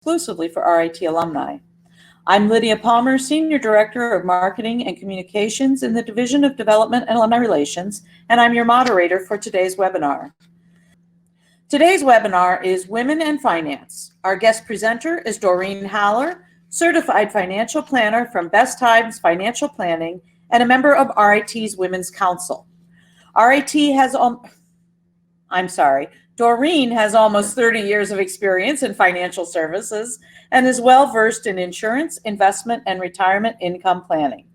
exclusively for RIT alumni. I'm Lydia Palmer, Senior Director of Marketing and Communications in the Division of Development and Alumni Relations, and I'm your moderator for today's webinar. Today's webinar is Women and Finance. Our guest presenter is Doreen Haller, Certified Financial Planner from Best Times Financial Planning and a member of RIT's Women's Council. Doreen has almost 30 years of experience in financial services and is well-versed in insurance, investment, and retirement income planning.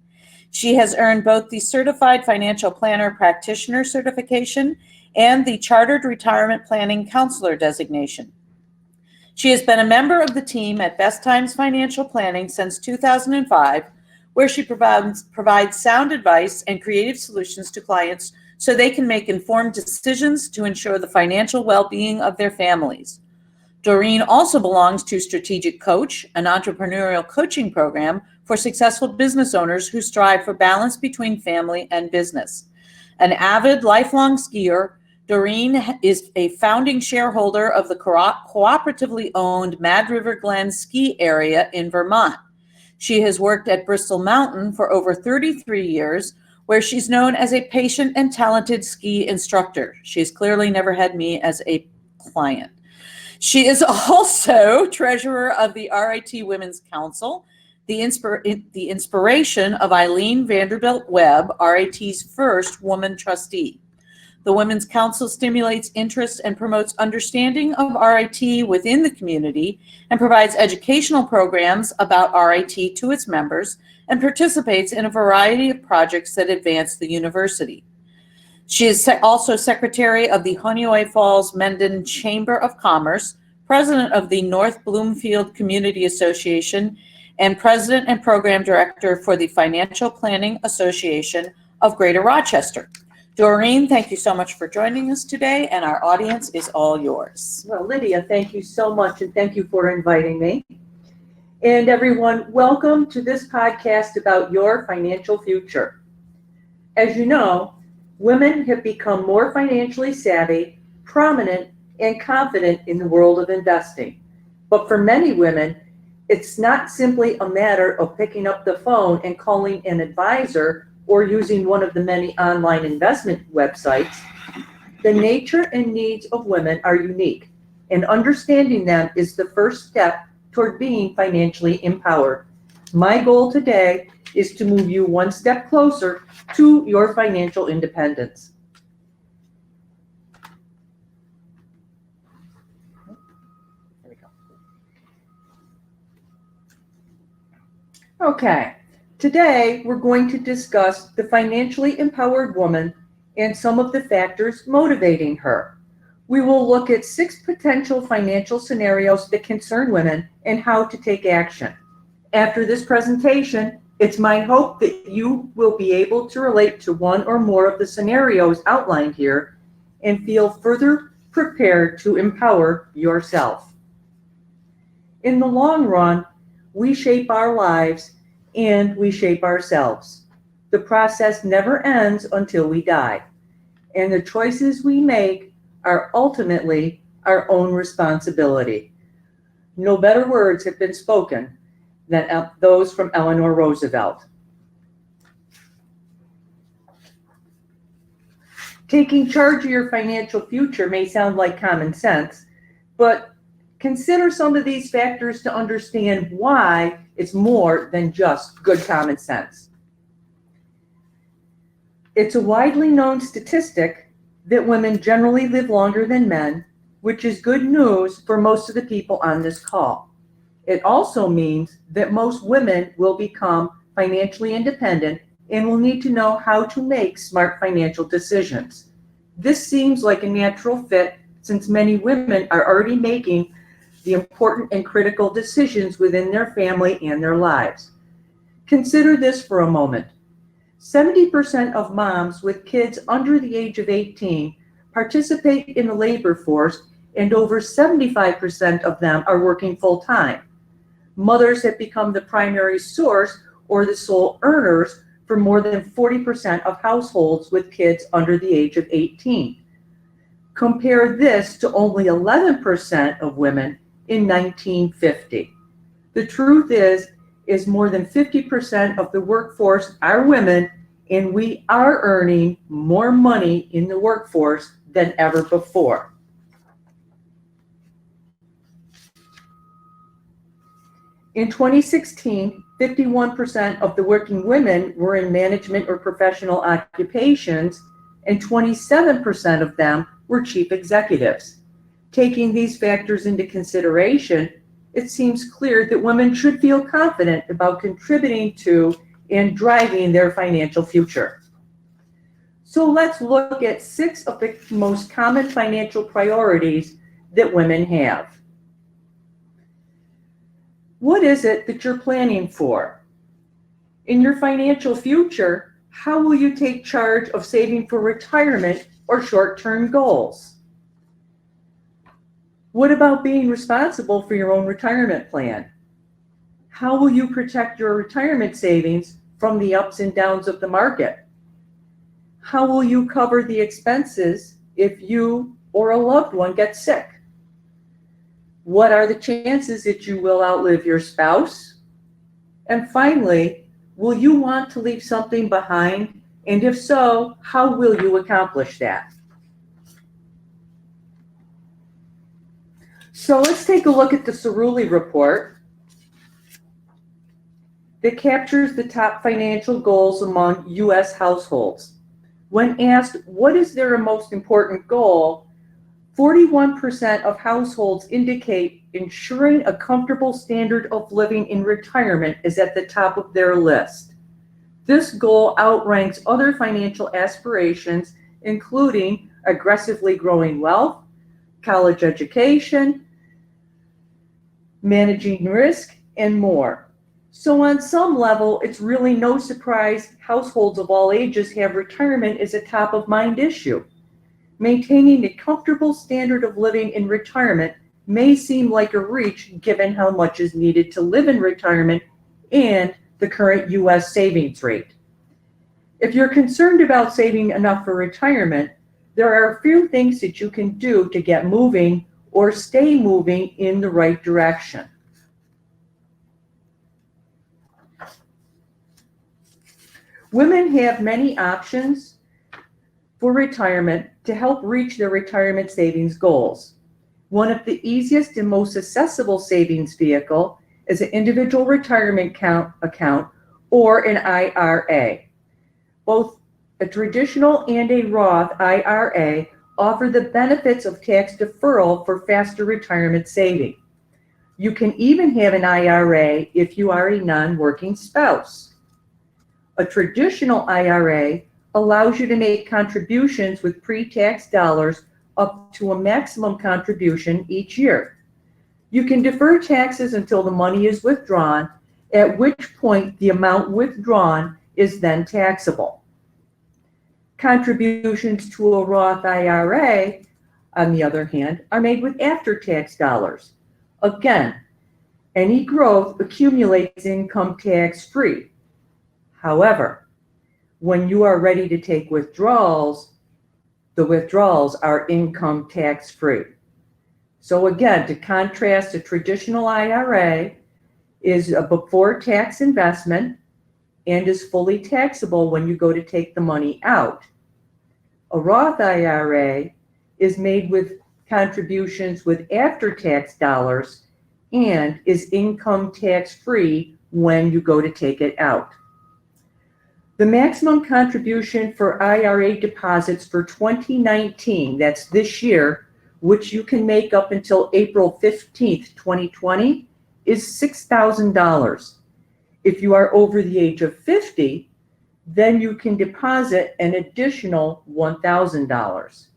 She has earned both the Certified Financial Planner Practitioner certification and the Chartered Retirement Planning Counselor designation. She has been a member of the team at Best Times Financial Planning since 2005, where she provides sound advice and creative solutions to clients so they can make informed decisions to ensure the financial well-being of their families. Doreen also belongs to Strategic Coach, an entrepreneurial coaching program for successful business owners who strive for balance between family and business. An avid lifelong skier, Doreen is a founding shareholder of the cooperatively owned Mad River Glen ski area in Vermont. She has worked at Bristol Mountain for over 33 years, where she's known as a patient and talented ski instructor. She's clearly never had me as a client. She is also treasurer of the RIT Women's Council, the inspiration of Eileen Vanderbilt Webb, RIT's first woman trustee. The Women's Council stimulates interest and promotes understanding of RIT within the community and provides educational programs about RIT to its members and participates in a variety of projects that advance the university. She is also secretary of the Honeoye Falls Mendon Chamber of Commerce, president of the North Bloomfield Community Association, and president and program director for the Financial Planning Association of Greater Rochester. Doreen, thank you so much for joining us today, and our audience is all yours. Well, Lydia, thank you so much, and thank you for inviting me. And everyone, welcome to this podcast about your financial future. As you know, women have become more financially savvy, prominent, and confident in the world of investing. But for many women, it's not simply a matter of picking up the phone and calling an advisor or using one of the many online investment websites. The nature and needs of women are unique, and understanding them is the first step toward being financially empowered. My goal today is to move you one step closer to your financial independence. There we go. Okay. Today, we're going to discuss the financially empowered woman and some of the factors motivating her. We will look at 6 potential financial scenarios that concern women and how to take action. After this presentation, it's my hope that you will be able to relate to one or more of the scenarios outlined here and feel further prepared to empower yourself. In the long run, we shape our lives and we shape ourselves. The process never ends until we die, and the choices we make are ultimately our own responsibility. No better words have been spoken than those from Eleanor Roosevelt. Taking charge of your financial future may sound like common sense, but consider some of these factors to understand why it's more than just good common sense. It's a widely known statistic that women generally live longer than men, which is good news for most of the people on this call. It also means that most women will become financially independent and will need to know how to make smart financial decisions. This seems like a natural fit since many women are already making the important and critical decisions within their family and their lives. Consider this for a moment. 70% of moms with kids under the age of 18 participate in the labor force, and over 75% of them are working full-time. Mothers have become the primary source or the sole earners for more than 40% of households with kids under the age of 18. Compare this to only 11% of women in 1950. The truth is more than 50% of the workforce are women, and we are earning more money in the workforce than ever before. In 2016, 51% of the working women were in management or professional occupations, and 27% of them were chief executives. Taking these factors into consideration, it seems clear that women should feel confident about contributing to and driving their financial future. So let's look at 6 of the most common financial priorities that women have. What is it that you're planning for? In your financial future, how will you take charge of saving for retirement or short-term goals? What about being responsible for your own retirement plan? How will you protect your retirement savings from the ups and downs of the market? How will you cover the expenses if you or a loved one gets sick? What are the chances that you will outlive your spouse? And finally, will you want to leave something behind? And if so, how will you accomplish that? So let's take a look at the Cerulli report that captures the top financial goals among U.S. households. When asked what is their most important goal, 41% of households indicate ensuring a comfortable standard of living in retirement is at the top of their list. This goal outranks other financial aspirations, including aggressively growing wealth, college education, managing risk, and more. So on some level, it's really no surprise households of all ages have retirement as a top of mind issue. Maintaining a comfortable standard of living in retirement may seem like a reach given how much is needed to live in retirement and the current U.S. savings rate. If you're concerned about saving enough for retirement, there are a few things that you can do to get moving or stay moving in the right direction. Women have many options for retirement to help reach their retirement savings goals. One of the easiest and most accessible savings vehicle is an individual retirement account or an IRA. Both a traditional and a Roth IRA offer the benefits of tax deferral for faster retirement saving. You can even have an IRA if you are a non-working spouse. A traditional IRA allows you to make contributions with pre-tax dollars up to a maximum contribution each year. You can defer taxes until the money is withdrawn, at which point the amount withdrawn is then taxable. Contributions to a Roth IRA, on the other hand, are made with after-tax dollars. Again, any growth accumulates income tax-free. However, when you are ready to take withdrawals, the withdrawals are income tax-free. So again, to contrast, a traditional IRA is a before-tax investment and is fully taxable when you go to take the money out. A Roth IRA is made with contributions with after-tax dollars and is income tax-free when you go to take it out. The maximum contribution for IRA deposits for 2019, that's this year, which you can make up until April 15th, 2020, is $6,000. If you are over the age of 50, then you can deposit an additional $1,000.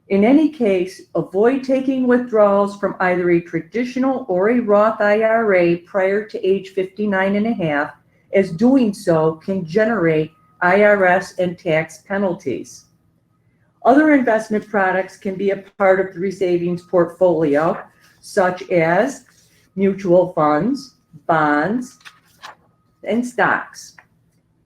In any case, avoid taking withdrawals from either a traditional or a Roth IRA prior to age 59 and a half, as doing so can generate IRS and tax penalties. Other investment products can be a part of the savings portfolio, such as mutual funds, bonds, and stocks.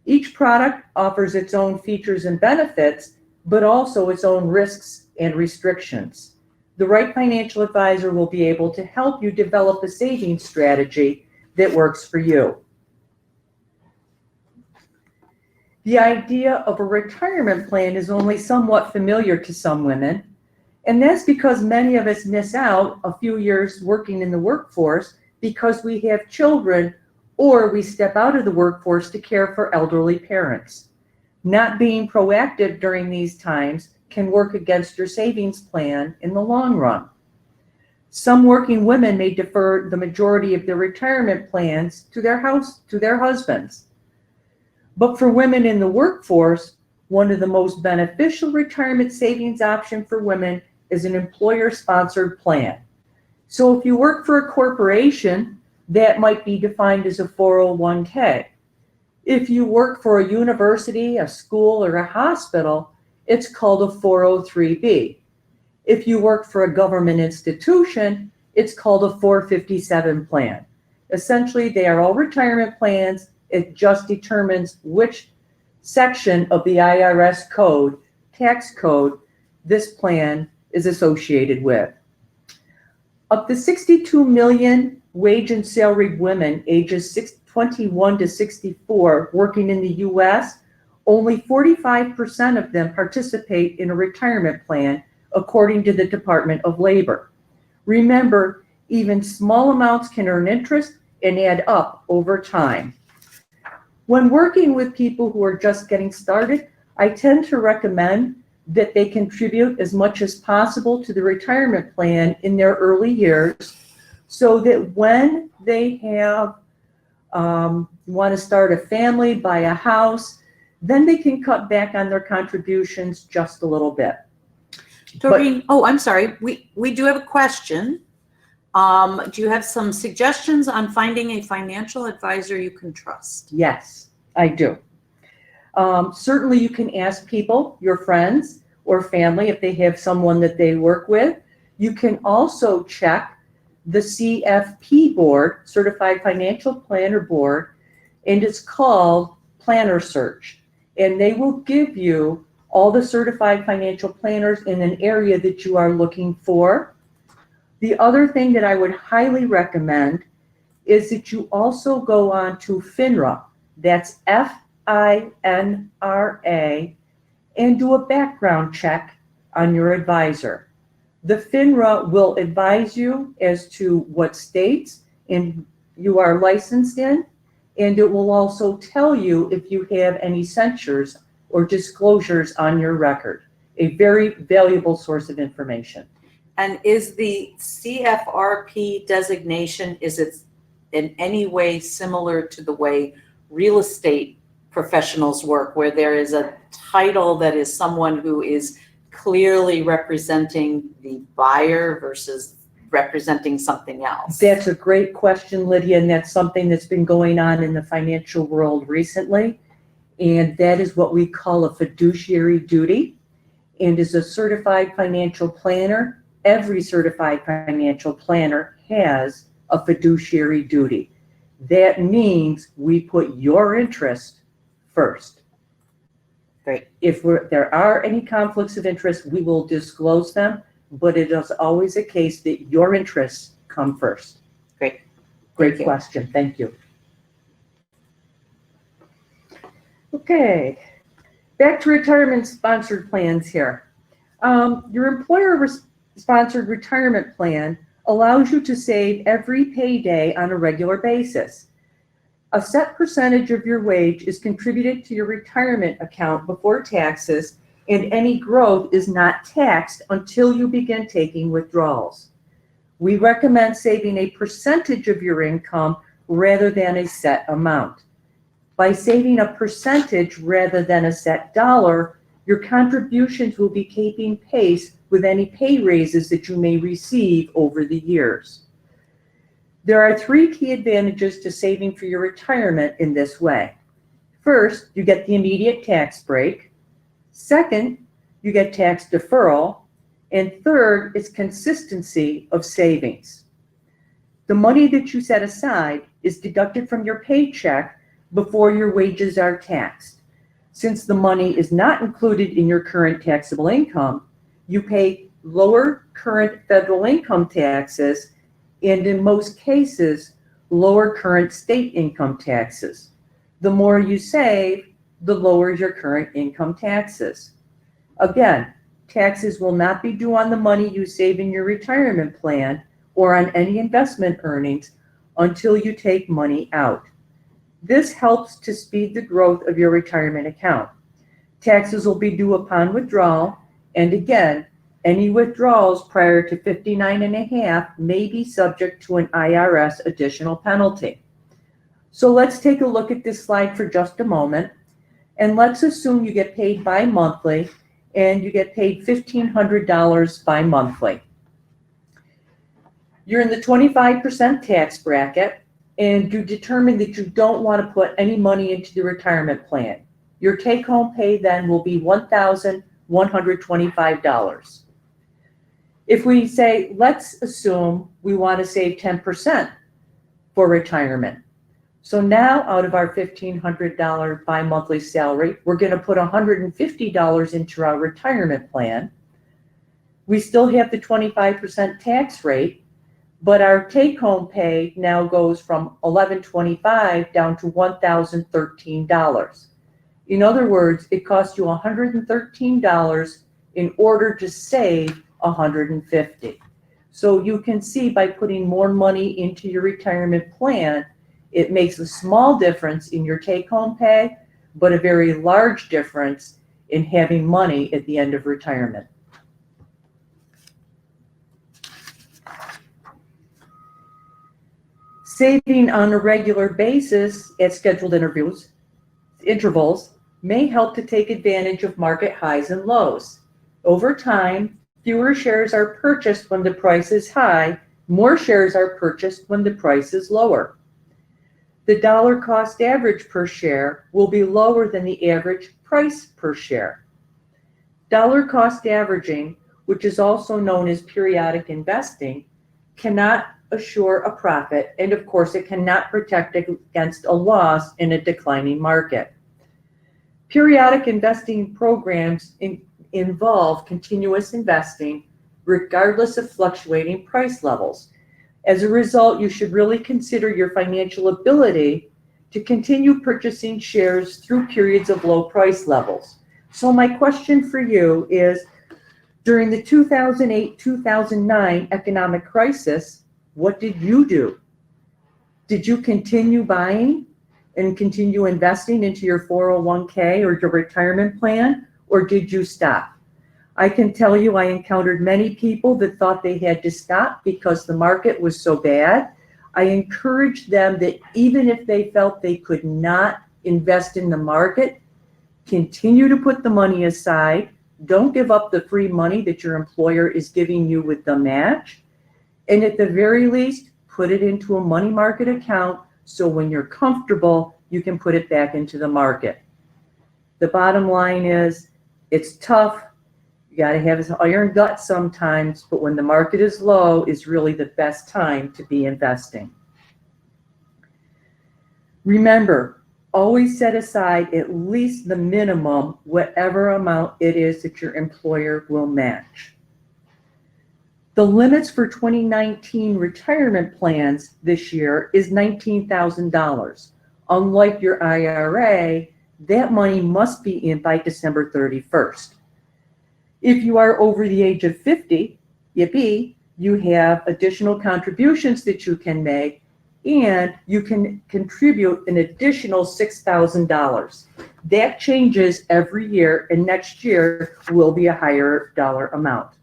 Each product offers its own features and benefits, but also its own risks and restrictions. The right financial advisor will be able to help you develop a savings strategy that works for you. The idea of a retirement plan is only somewhat familiar to some women, and that's because many of us miss out a few years working in the workforce because we have children or we step out of the workforce to care for elderly parents. Not being proactive during these times can work against your savings plan in the long run. Some working women may defer the majority of their retirement plans to their husbands. But for women in the workforce, one of the most beneficial retirement savings options for women is an employer-sponsored plan. So if you work for a corporation, that might be defined as a 401k. If you work for a university, a school, or a hospital, it's called a 403b. If you work for a government institution, it's called a 457 plan. Essentially, they are all retirement plans. It just determines which section of the IRS code, tax code, this plan is associated with. Up to 62 million wage and salaried women ages 21 to 64 working in the U.S., only 45% of them participate in a retirement plan, according to the Department of Labor. Remember, even small amounts can earn interest and add up over time. When working with people who are just getting started, I tend to recommend that they contribute as much as possible to the retirement plan in their early years so that when they want to start a family, buy a house, then they can cut back on their contributions just a little bit. Doreen, I'm sorry. We do have a question. Do you have some suggestions on finding a financial advisor you can trust? Yes, I do. Certainly you can ask people, your friends or family, if they have someone that they work with. You can also check the CFP board, Certified Financial Planner Board, and it's called Planner Search. And they will give you all the certified financial planners in an area that you are looking for. The other thing that I would highly recommend is that you also go on to FINRA, that's FINRA, and do a background check on your advisor. The FINRA will advise you as to what states you are licensed in, and it will also tell you if you have any censures or disclosures on your record. A very valuable source of information. And is the CFRP designation, is it in any way similar to the way real estate professionals work, where there is a title that is someone who is clearly representing the buyer versus representing something else? That's a great question, Lydia, and that's something that's been going on in the financial world recently. And that is what we call a fiduciary duty. And as a certified financial planner, every certified financial planner has a fiduciary duty. That means we put your interest first. Great. If there are any conflicts of interest, we will disclose them, but it is always a case that your interests come first. Great. Great question. Thank you. Okay, back to retirement sponsored plans here. Your employer-sponsored retirement plan allows you to save every payday on a regular basis. A set percentage of your wage is contributed to your retirement account before taxes, and any growth is not taxed until you begin taking withdrawals. We recommend saving a percentage of your income rather than a set amount. By saving a percentage rather than a set dollar, your contributions will be keeping pace with any pay raises that you may receive over the years. There are 3 key advantages to saving for your retirement in this way. First, you get the immediate tax break. Second, you get tax deferral. And third, it's consistency of savings. The money that you set aside is deducted from your paycheck before your wages are taxed. Since the money is not included in your current taxable income, you pay lower current federal income taxes and in most cases, lower current state income taxes. The more you save, the lower your current income taxes. Again, taxes will not be due on the money you save in your retirement plan or on any investment earnings until you take money out. This helps to speed the growth of your retirement account. Taxes will be due upon withdrawal, and again, any withdrawals prior to 59 and a half may be subject to an IRS additional penalty. So let's take a look at this slide for just a moment, and let's assume you get paid bi-monthly and you get paid $1,500 bi-monthly. You're in the 25% tax bracket, and you determine that you don't want to put any money into the retirement plan. Your take-home pay then will be $1,125. If we say, let's assume we want to save 10% for retirement. So now out of our $1,500 bi-monthly salary, we're going to put $150 into our retirement plan. We still have the 25% tax rate, but our take-home pay now goes from $1,125 down to $1,013. In other words, it costs you $113 in order to save $150. So you can see by putting more money into your retirement plan, it makes a small difference in your take-home pay, but a very large difference in having money at the end of retirement. Saving on a regular basis at scheduled intervals may help to take advantage of market highs and lows. Over time, fewer shares are purchased when the price is high, more shares are purchased when the price is lower. The dollar cost average per share will be lower than the average price per share. Dollar cost averaging, which is also known as periodic investing, cannot assure a profit, and of course it cannot protect against a loss in a declining market. Periodic investing programs involve continuous investing regardless of fluctuating price levels. As a result, you should really consider your financial ability to continue purchasing shares through periods of low price levels. So my question for you is, during the 2008-2009 economic crisis, what did you do? Did you continue buying and continue investing into your 401k or your retirement plan, or did you stop? I can tell you I encountered many people that thought they had to stop because the market was so bad. I encouraged them that even if they felt they could not invest in the market, continue to put the money aside. Don't give up the free money that your employer is giving you with the match. And at the very least, put it into a money market account so when you're comfortable, you can put it back into the market. The bottom line is, it's tough. You got to have an iron gut sometimes, but when the market is low is really the best time to be investing. Remember, always set aside at least the minimum, whatever amount it is that your employer will match. The limits for 2019 retirement plans this year is $19,000. Unlike your IRA, that money must be in by December 31st. If you are over the age of 50, yippee, you have additional contributions that you can make, and you can contribute an additional $6,000. That changes every year, and next year will be a higher dollar amount.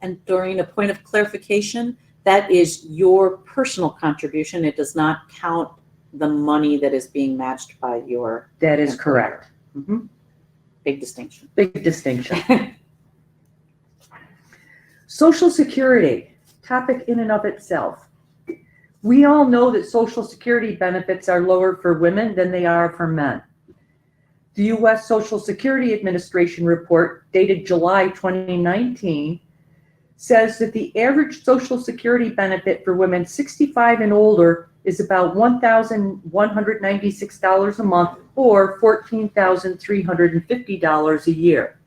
And Doreen, a point of clarification, that is your personal contribution. It does not count the money that is being matched by your That is employer. correct. Mm-hmm. Big distinction. Big distinction. Social Security, topic in and of itself. We all know that Social Security benefits are lower for women than they are for men. The U.S. Social Security Administration report dated July 2019 says that the average Social Security benefit for women 65 and older is about $1,196 a month or $14,350 a year.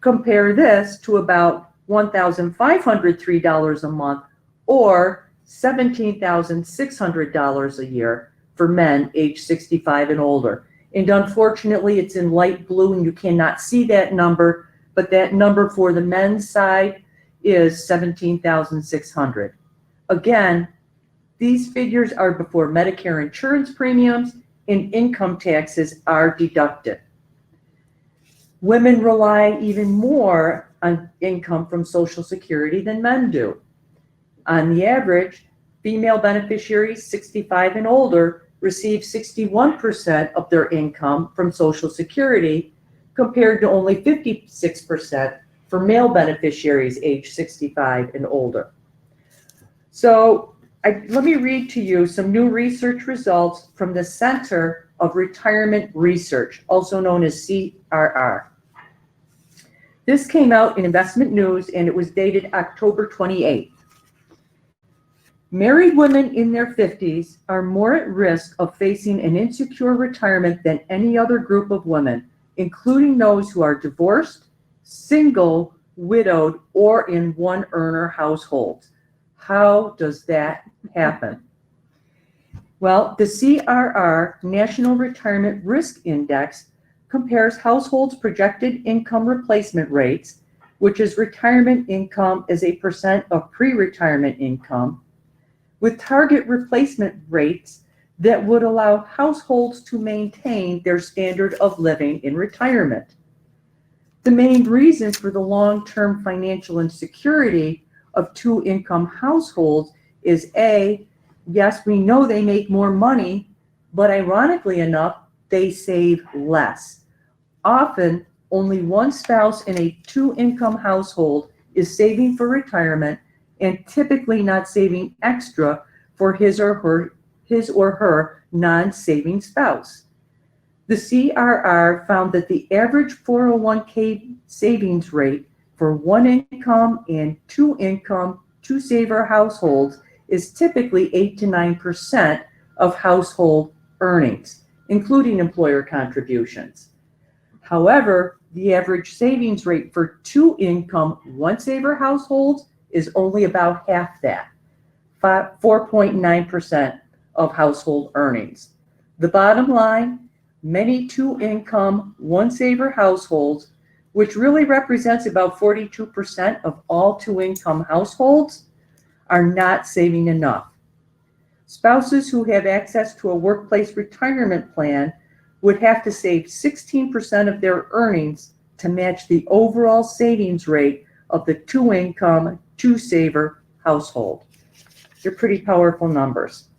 Compare this to about $1,503 a month, or $17,600 a year for men age 65 and older. And unfortunately, it's in light blue and you cannot see that number, but that number for the men's side is $17,600. Again, these figures are before Medicare insurance premiums and income taxes are deducted. Women rely even more on income from Social Security than men do. On the average, female beneficiaries 65 and older receive 61% of their income from Social Security, compared to only 56% for male beneficiaries age 65 and older. So let me read to you some new research results from the Center of Retirement Research, also known as CRR. This came out in Investment News and it was dated October 28th. Married women in their 50s are more at risk of facing an insecure retirement than any other group of women, including those who are divorced, single, widowed, or in one-earner households. How does that happen? Well, the CRR National Retirement Risk Index compares households' projected income replacement rates, which is retirement income as a percent of pre-retirement income, with target replacement rates that would allow households to maintain their standard of living in retirement. The main reason for the long-term financial insecurity of two-income households is A, yes, we know they make more money, but ironically enough, they save less. Often, only one spouse in a two-income household is saving for retirement and typically not saving extra for his or her non-saving spouse. The CRR found that the average 401k savings rate for one-income and two-income, two-saver households is typically 8 to 9% of household earnings, including employer contributions. However, the average savings rate for two-income, one-saver households is only about half that, 4.9% of household earnings. The bottom line, many two-income, one-saver households, which really represents about 42% of all two-income households, are not saving enough. Spouses who have access to a workplace retirement plan would have to save 16% of their earnings to match the overall savings rate of the two-income, two-saver household. They're pretty powerful numbers.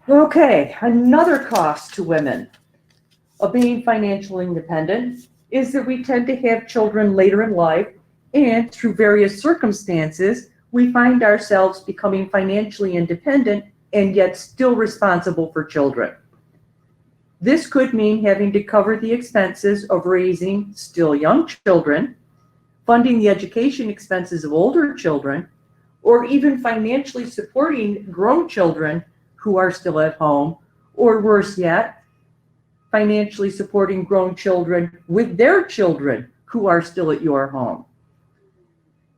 Okay, another cost to women of being financially independent is that we tend to have children later in life, and through various circumstances, we find ourselves becoming financially independent and yet still responsible for children. This could mean having to cover the expenses of raising still young children, funding the education expenses of older children, or even financially supporting grown children who are still at home, or worse yet, financially supporting grown children with their children who are still at your home.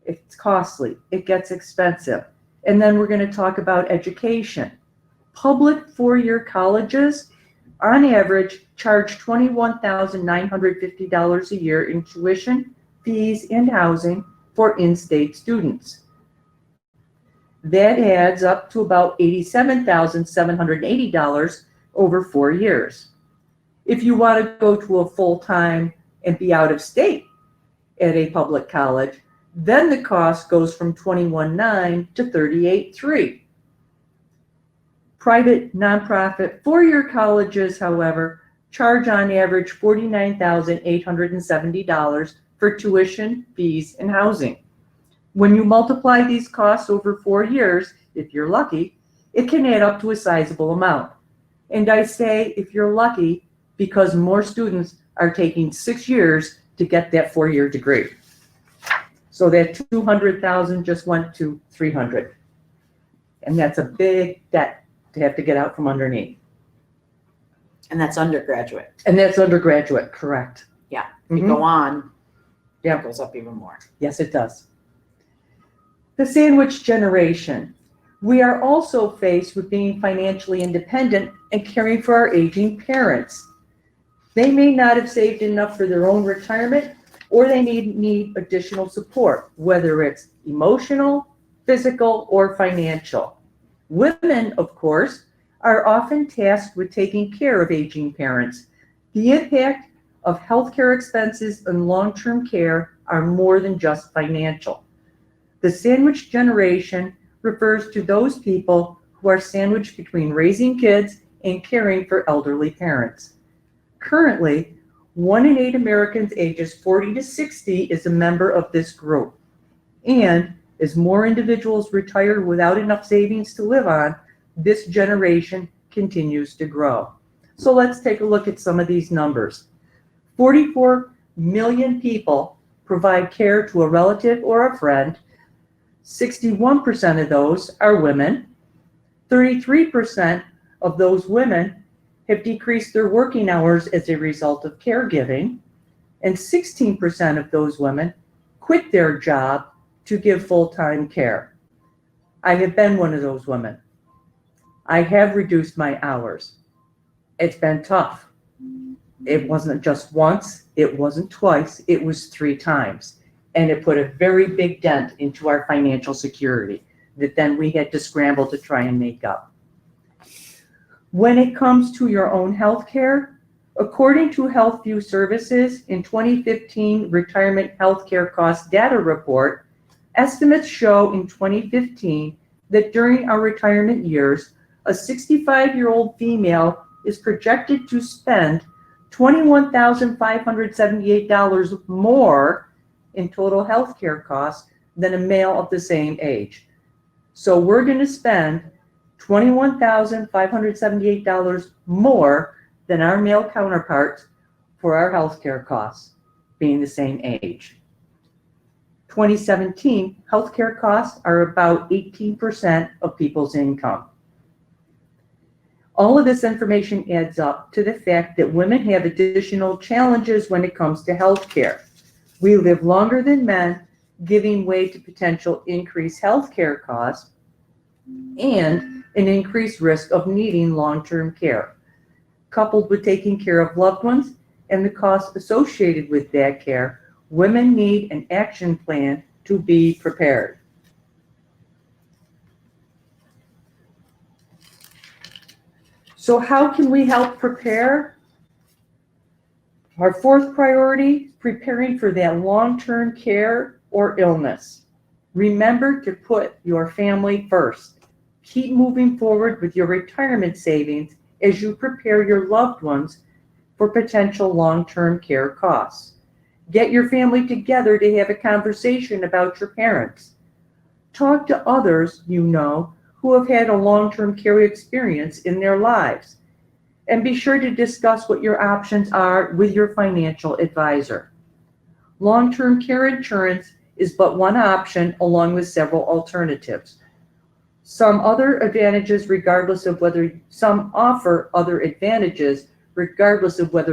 It's costly, it gets expensive. And then we're going to talk about education. Public four-year colleges, on average, charge $21,950 a year in tuition, fees, and housing for in-state students. That adds up to about $87,780 over 4 years. If you want to go to a full-time and be out of state at a public college, then the cost goes from $21,900 to $38,300. Private nonprofit four-year colleges, however, charge on average $49,870 for tuition, fees, and housing. When you multiply these costs over 4 years, if you're lucky, it can add up to a sizable amount. And I say if you're lucky because more students are taking 6 years to get that 4-year degree. So that $200,000 just went to $300,000. And that's a big debt to have to get out from underneath. And that's undergraduate. And that's undergraduate, correct. Yeah, if you go on, Yeah. it goes up even more. Yes, it does. The sandwich generation. We are also faced with being financially independent and caring for our aging parents. They may not have saved enough for their own retirement, or they need additional support, whether it's emotional, physical, or financial. Women, of course, are often tasked with taking care of aging parents. The impact of healthcare expenses and long-term care are more than just financial. The sandwich generation refers to those people who are sandwiched between raising kids and caring for elderly parents. Currently, 1 in 8 Americans ages 40 to 60 is a member of this group. And as more individuals retire without enough savings to live on, this generation continues to grow. So let's take a look at some of these numbers. 44 million people provide care to a relative or a friend. 61% of those are women. 33% of those women have decreased their working hours as a result of caregiving, and 16% of those women quit their job to give full-time care. I have been one of those women. I have reduced my hours. It's been tough. It wasn't just once, it wasn't twice, it was 3 times. And it put a very big dent into our financial security that then we had to scramble to try and make up. When it comes to your own health care, according to HealthView Services in 2015 Retirement Healthcare Cost Data Report, estimates show in 2015 that during our retirement years, a 65-year-old female is projected to spend $21,578 more in total health care costs than a male of the same age. So we're going to spend $21,578 more than our male counterparts for our health care costs, being the same age. 2017, healthcare costs are about 18% of people's income. All of this information adds up to the fact that women have additional challenges when it comes to healthcare. We live longer than men, giving way to potential increased healthcare costs and an increased risk of needing long-term care. Coupled with taking care of loved ones and the costs associated with that care, women need an action plan to be prepared. So how can we help prepare? Our 4th priority, preparing for that long-term care or illness. Remember to put your family first. Keep moving forward with your retirement savings as you prepare your loved ones for potential long-term care costs. Get your family together to have a conversation about your parents. Talk to others you know who have had a long-term care experience in their lives. And be sure to discuss what your options are with your financial advisor. Long-term care insurance is but one option along with several alternatives. Some offer other advantages regardless of whether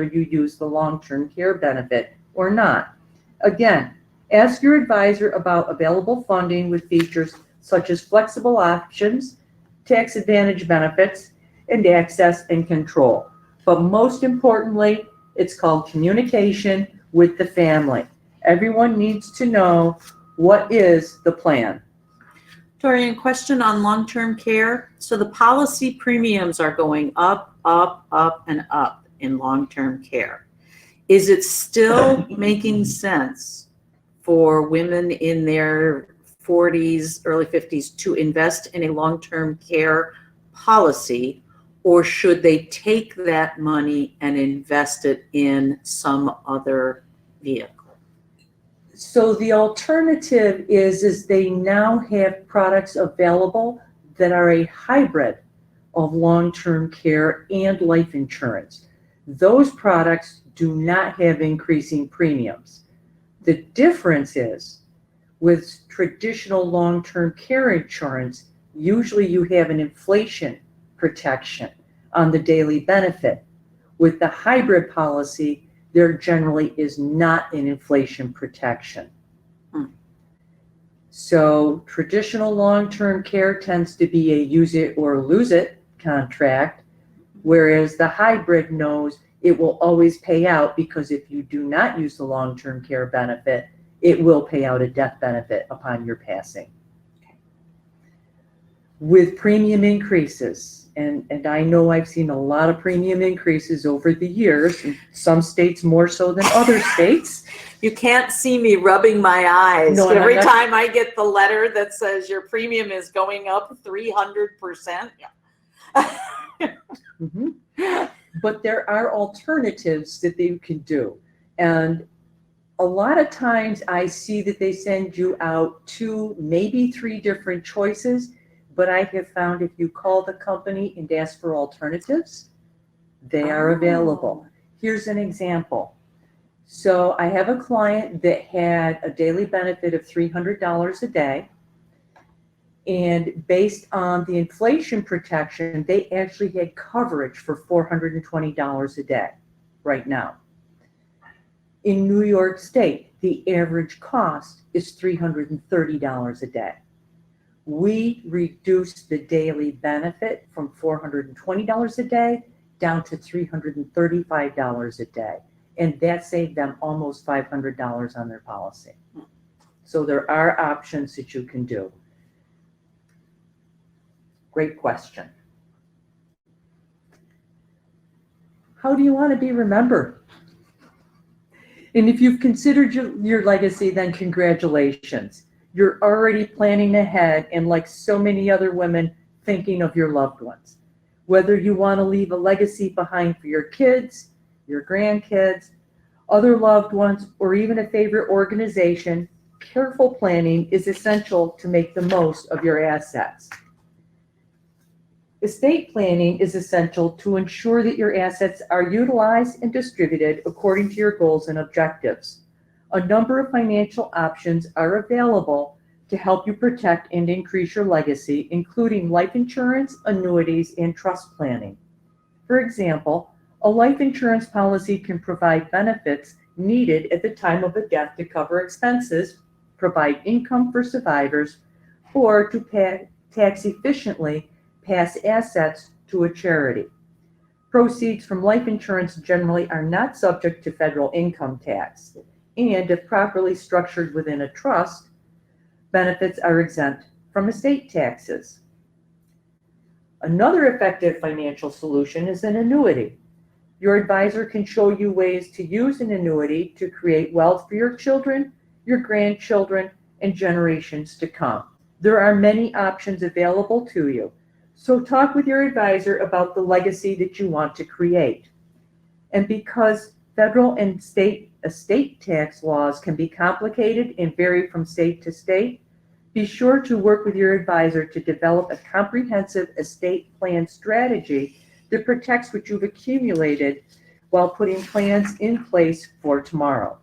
you use the long-term care benefit or not. Again, ask your advisor about available funding with features such as flexible options, tax advantage benefits, and access and control. But most importantly, it's called communication with the family. Everyone needs to know what is the plan. Doreen, question on long-term care. So the policy premiums are going up, up, up, and up in long-term care. Is it still making sense for women in their 40s, early 50s to invest in a long-term care policy, or should they take that money and invest it in some other vehicle? So the alternative is they now have products available that are a hybrid of long-term care and life insurance. Those products do not have increasing premiums. The difference is with traditional long-term care insurance, usually you have an inflation protection on the daily benefit. With the hybrid policy, there generally is not an inflation protection. So traditional long-term care tends to be a use it or lose it contract, whereas the hybrid knows it will always pay out, because if you do not use the long-term care benefit, it will pay out a death benefit upon your passing. With premium increases, and I know I've seen a lot of premium increases over the years, in some states more so than other states. You can't see me rubbing my eyes No, and every I'm not- time I get the letter that says your premium is going up 300%. Mhm. But there are alternatives that you can do. And a lot of times I see that they send you out 2, maybe 3 different choices, but I have found if you call the company and ask for alternatives, they are available. Here's an example. So I have a client that had a daily benefit of $300 a day. And based on the inflation protection, they actually had coverage for $420 a day right now. In New York State, the average cost is $330 a day. We reduced the daily benefit from $420 a day down to $335 a day. And that saved them almost $500 on their policy. So there are options that you can do. Great question. How do you want to be remembered? And if you've considered your legacy, then congratulations. You're already planning ahead, and like so many other women, thinking of your loved ones. Whether you want to leave a legacy behind for your kids, your grandkids, other loved ones, or even a favorite organization, careful planning is essential to make the most of your assets. Estate planning is essential to ensure that your assets are utilized and distributed according to your goals and objectives. A number of financial options are available to help you protect and increase your legacy, including life insurance, annuities, and trust planning. For example, a life insurance policy can provide benefits needed at the time of a death to cover expenses, provide income for survivors, or to tax efficiently pass assets to a charity. Proceeds from life insurance generally are not subject to federal income tax, and if properly structured within a trust, benefits are exempt from estate taxes. Another effective financial solution is an annuity. Your advisor can show you ways to use an annuity to create wealth for your children, your grandchildren, and generations to come. There are many options available to you. So talk with your advisor about the legacy that you want to create. And because federal and state estate tax laws can be complicated and vary from state to state, be sure to work with your advisor to develop a comprehensive estate plan strategy that protects what you've accumulated while putting plans in place for tomorrow.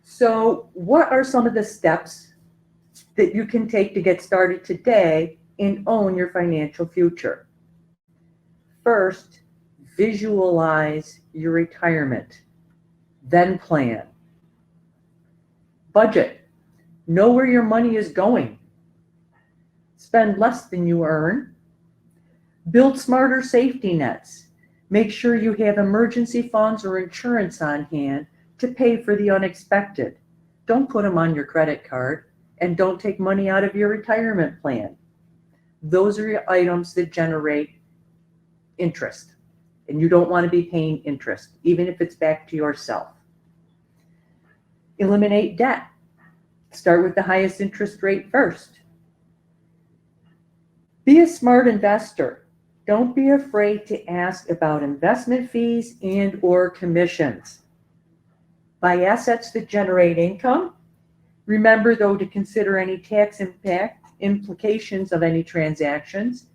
So, what are some of the steps that you can take to get started today and own your financial future? First, visualize your retirement, then plan. Budget. Know where your money is going. Spend less than you earn. Build smarter safety nets. Make sure you have emergency funds or insurance on hand to pay for the unexpected. Don't put them on your credit card. And don't take money out of your retirement plan. Those are your items that generate interest. And you don't want to be paying interest, even if it's back to yourself. Eliminate debt. Start with the highest interest rate first. Be a smart investor. Don't be afraid to ask about investment fees and or commissions. Buy assets that generate income. Remember, though, to consider any tax implications of any transactions.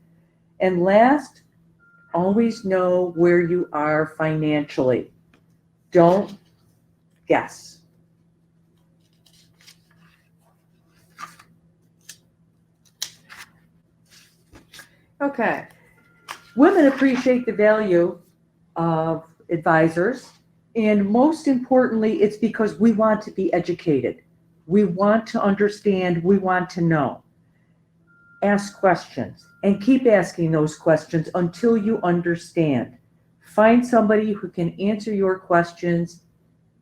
And last, always know where you are financially. Don't guess. Okay. Women appreciate the value of advisors. And most importantly, it's because we want to be educated. We want to understand, we want to know. Ask questions and keep asking those questions until you understand. Find somebody who can answer your questions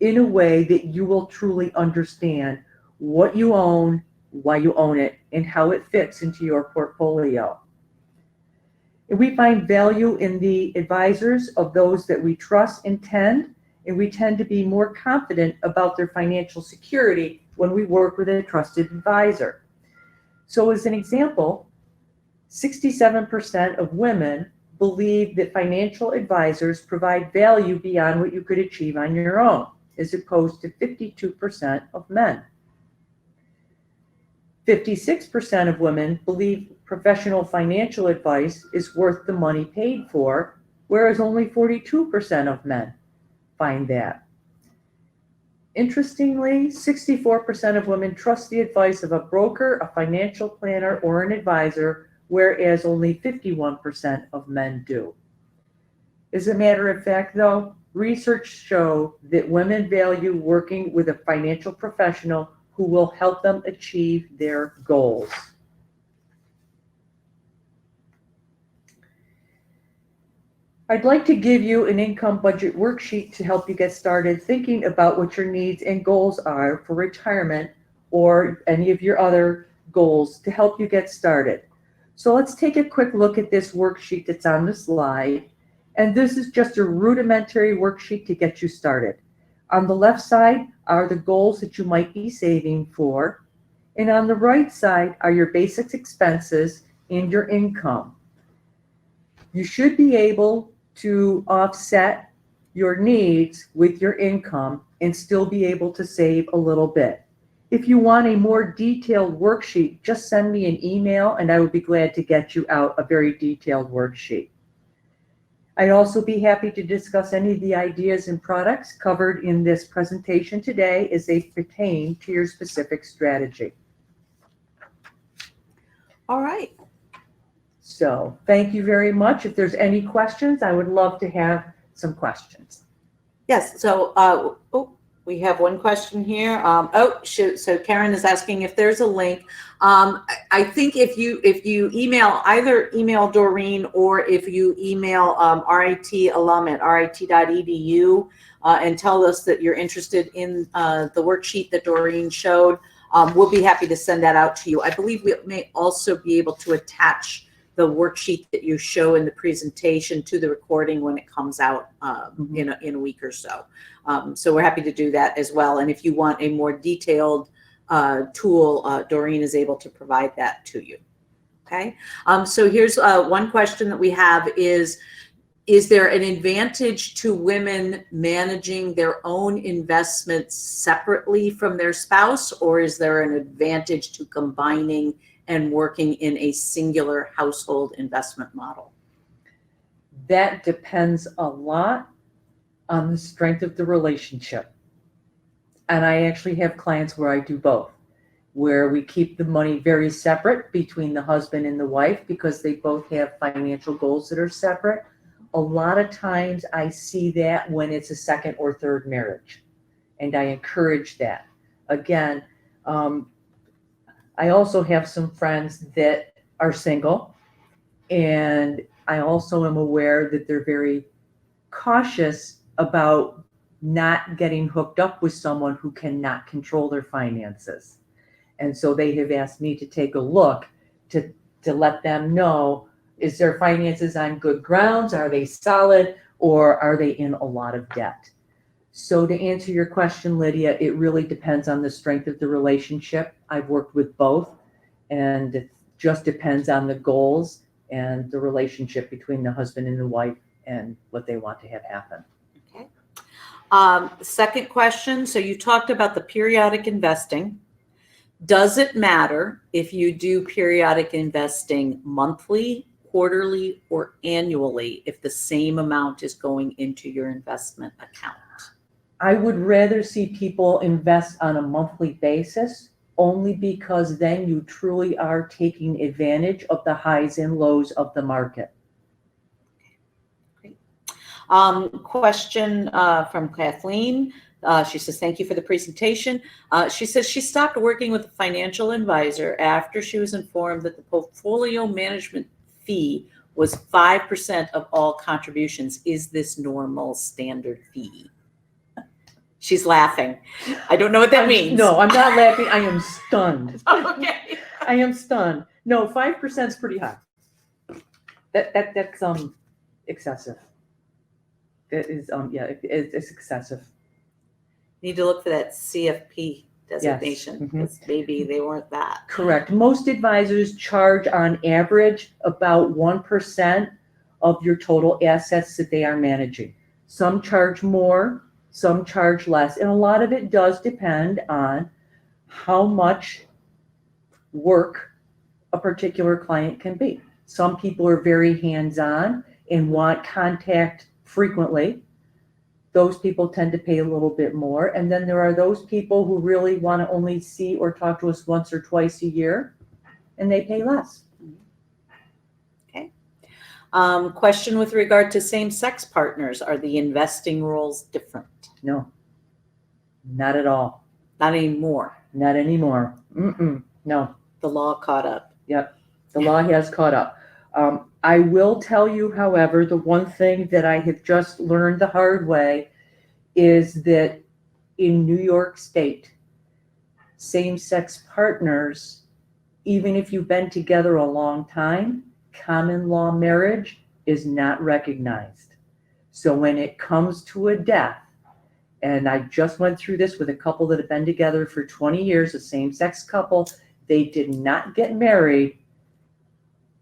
in a way that you will truly understand what you own, why you own it, and how it fits into your portfolio. And we find value in the advisors of those that we trust and we tend to be more confident about their financial security when we work with a trusted advisor. So as an example, 67% of women believe that financial advisors provide value beyond what you could achieve on your own, as opposed to 52% of men. 56% of women believe professional financial advice is worth the money paid for, whereas only 42% of men find that. Interestingly, 64% of women trust the advice of a broker, a financial planner, or an advisor, whereas only 51% of men do. As a matter of fact, though, research shows that women value working with a financial professional who will help them achieve their goals. I'd like to give you an income budget worksheet to help you get started thinking about what your needs and goals are for retirement or any of your other goals to help you get started. So let's take a quick look at this worksheet that's on the slide. And this is just a rudimentary worksheet to get you started. On the left side are the goals that you might be saving for. And on the right side are your basic expenses and your income. You should be able to offset your needs with your income and still be able to save a little bit. If you want a more detailed worksheet, just send me an email and I would be glad to get you out a very detailed worksheet. I'd also be happy to discuss any of the ideas and products covered in this presentation today as they pertain to your specific strategy. All right. So thank you very much. If there's any questions, I would love to have some questions. Yes. So, we have one question here. So Karen is asking if there's a link. I think if you either email Doreen or if you email RIT alum at rit.edu and tell us that you're interested in the worksheet that Doreen showed, we'll be happy to send that out to you. I believe we may also be able to attach the worksheet that you show in the presentation to the recording when it comes out in a week or so. So we're happy to do that as well. And if you want a more detailed tool, Doreen is able to provide that to you. Okay. So here's one question that we have is there an advantage to women managing their own investments separately from their spouse, or is there an advantage to combining and working in a singular household investment model? That depends a lot on the strength of the relationship. And I actually have clients where I do both, where we keep the money very separate between the husband and the wife because they both have financial goals that are separate. A lot of times I see that when it's a second or third marriage, and I encourage that. Again, I also have some friends that are single, and I also am aware that they're very cautious about not getting hooked up with someone who cannot control their finances. And so they have asked me to take a look to let them know, is their finances on good grounds? Are they solid, or are they in a lot of debt? So to answer your question, Lydia, it really depends on the strength of the relationship. I've worked with both, and it just depends on the goals and the relationship between the husband and the wife and what they want to have happen. Okay. Second question. So you talked about the periodic investing. Does it matter if you do periodic investing monthly, quarterly, or annually if the same amount is going into your investment account? I would rather see people invest on a monthly basis, only because then you truly are taking advantage of the highs and lows of the market. Great. Question from Kathleen. She says, thank you for the presentation. She says she stopped working with a financial advisor after she was informed that the portfolio management fee was 5% of all contributions. Is this normal standard fee? She's laughing. I don't know what that means. No, I'm not laughing. I am stunned. Okay. I am stunned. No, 5% is pretty high. That's excessive. That is it's excessive. Need to look for that CFP designation, Yes. because maybe they weren't that. Correct. Most advisors charge on average about 1% of your total assets that they are managing. Some charge more, some charge less, and a lot of it does depend on how much work a particular client can be. Some people are very hands-on and want contact frequently. Those people tend to pay a little bit more. And then there are those people who really want to only see or talk to us once or twice a year, and they pay less. Okay. Question with regard to same-sex partners. Are the investing rules different? No, not at all. Not anymore. Not anymore. No. The law caught up. Yep. The law has caught up. I will tell you, however, the one thing that I have just learned the hard way is that in New York State, same-sex partners, even if you've been together a long time, common law marriage is not recognized. So when it comes to a death, and I just went through this with a couple that have been together for 20 years, a same-sex couple, they did not get married,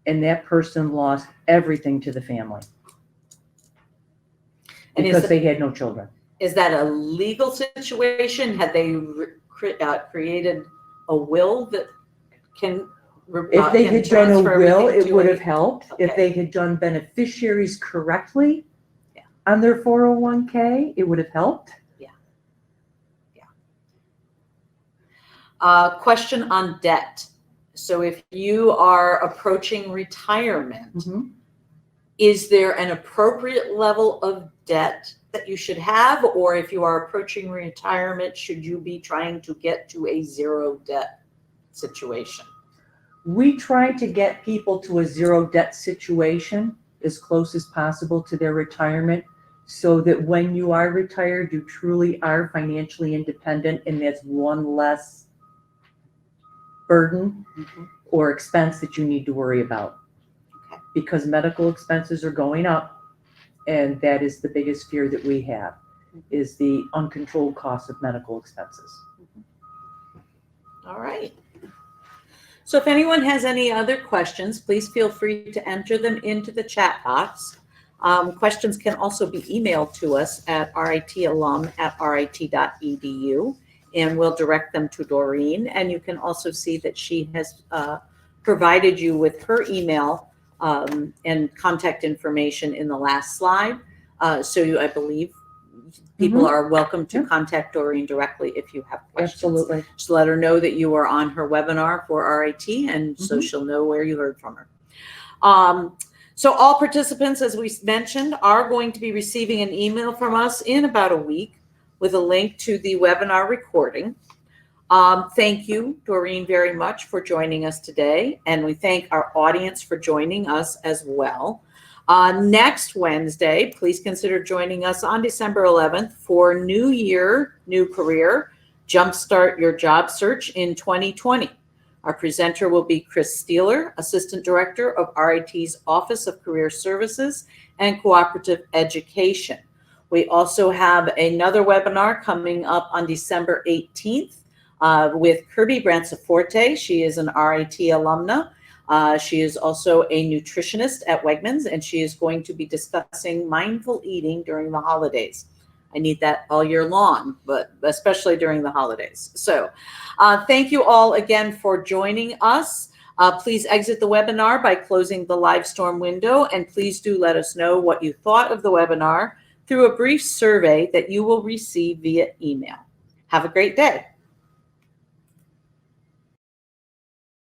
and that person lost everything to the family because they had no children. Is that a legal situation? Had they created a will that can If they had done a will, it would have helped. Okay. If they had done beneficiaries correctly on their 401k, it would have helped. Question on debt. So if you are approaching retirement, is there an appropriate level of debt that you should have? Or if you are approaching retirement, should you be trying to get to a zero debt situation? We try to get people to a zero debt situation as close as possible to their retirement, so that when you are retired, you truly are financially independent, and that's one less burden or expense that you need to worry about. Okay. Because medical expenses are going up, and that is the biggest fear that we have, is the uncontrolled cost of medical expenses. All right. So if anyone has any other questions, please feel free to enter them into the chat box. Questions can also be emailed to us at ritalum@rit.edu. And we'll direct them to Doreen. And you can also see that she has provided you with her email and contact information in the last slide. So I believe people are welcome to contact Doreen directly if you have questions. Absolutely. Just let her know that you are on her webinar for RIT, and so she'll know where you heard from her. So all participants, as we mentioned, are going to be receiving an email from us in about a week with a link to the webinar recording. Thank you, Doreen, very much for joining us today. And we thank our audience for joining us as well. Next Wednesday, please consider joining us on December 11th for New Year, New Career, Jumpstart Your Job Search in 2020. Our presenter will be Chris Steeler, Assistant Director of RIT's Office of Career Services and Cooperative Education. We also have another webinar coming up on December 18th with Kirby Branciforte. She is an RIT alumna. She is also a nutritionist at Wegmans, and she is going to be discussing mindful eating during the holidays. I need that all year long, but especially during the holidays. So thank you all again for joining us. Please exit the webinar by closing the live storm window, and please do let us know what you thought of the webinar through a brief survey that you will receive via email. Have a great day.